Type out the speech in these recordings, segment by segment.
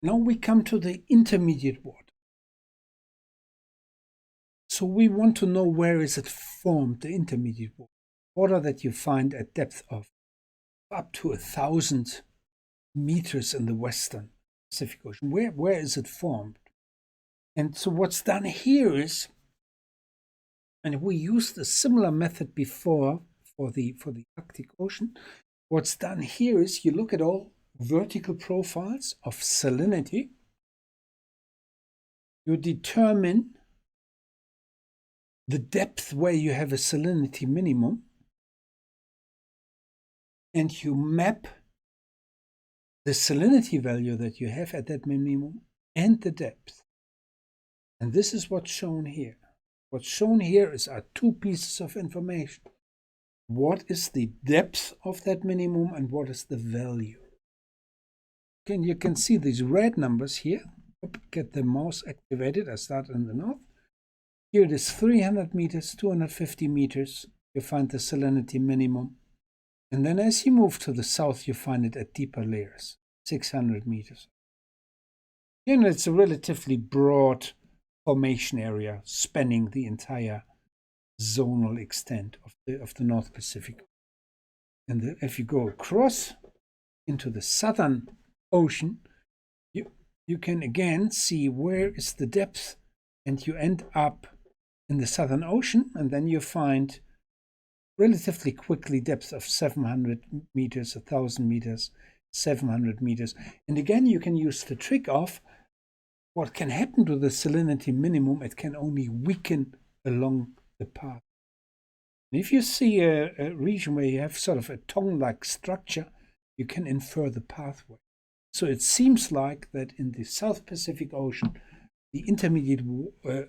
Now we come to the intermediate water. So we want to know where is it formed, the intermediate water. Water that you find at depth of up to 1,000 meters in the Western Pacific Ocean. Where is it formed? And so what's done here is, and we used a similar method before for the Arctic Ocean, what's done here is you look at all vertical profiles of salinity. You determine the depth where you have a salinity minimum, and you map the salinity value that you have at that minimum and the depth. And this is what's shown here. What's shown here are two pieces of information. What is the depth of that minimum and what is the value? Again, you can see these red numbers here. Get the mouse activated. I start in the north. Here it is 300 meters, 250 meters. You find the salinity minimum. And then as you move to the south, you find it at deeper layers, 600 meters. You know, it's a relatively broad formation area spanning the entire zonal extent of the North Pacific. And if you go across into the Southern Ocean, you can again see where is the depth, and you end up in the Southern Ocean, and then you find relatively quickly depths of 700 meters, 1,000 meters, 700 meters. And again, you can use the trick of what can happen to the salinity minimum. It can only weaken along the path. And if you see a region where you have sort of a tongue-like structure, you can infer the pathway. So it seems like that in the South Pacific Ocean, the intermediate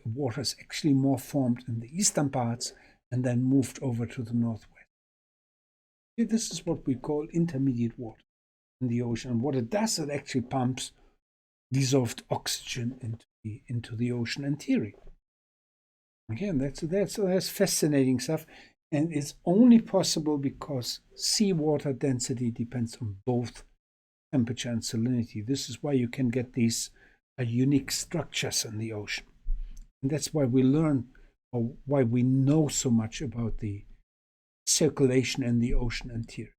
waters actually more formed in the eastern parts and then moved over to the northwest. This is what we call intermediate water in the ocean. And what it does, it actually pumps dissolved oxygen into the ocean interior. Again, that's fascinating stuff. And it's only possible because seawater density depends on both temperature and salinity. This is why you can get these unique structures in the ocean. And that's why we learn, or why we know so much about the circulation in the ocean interior.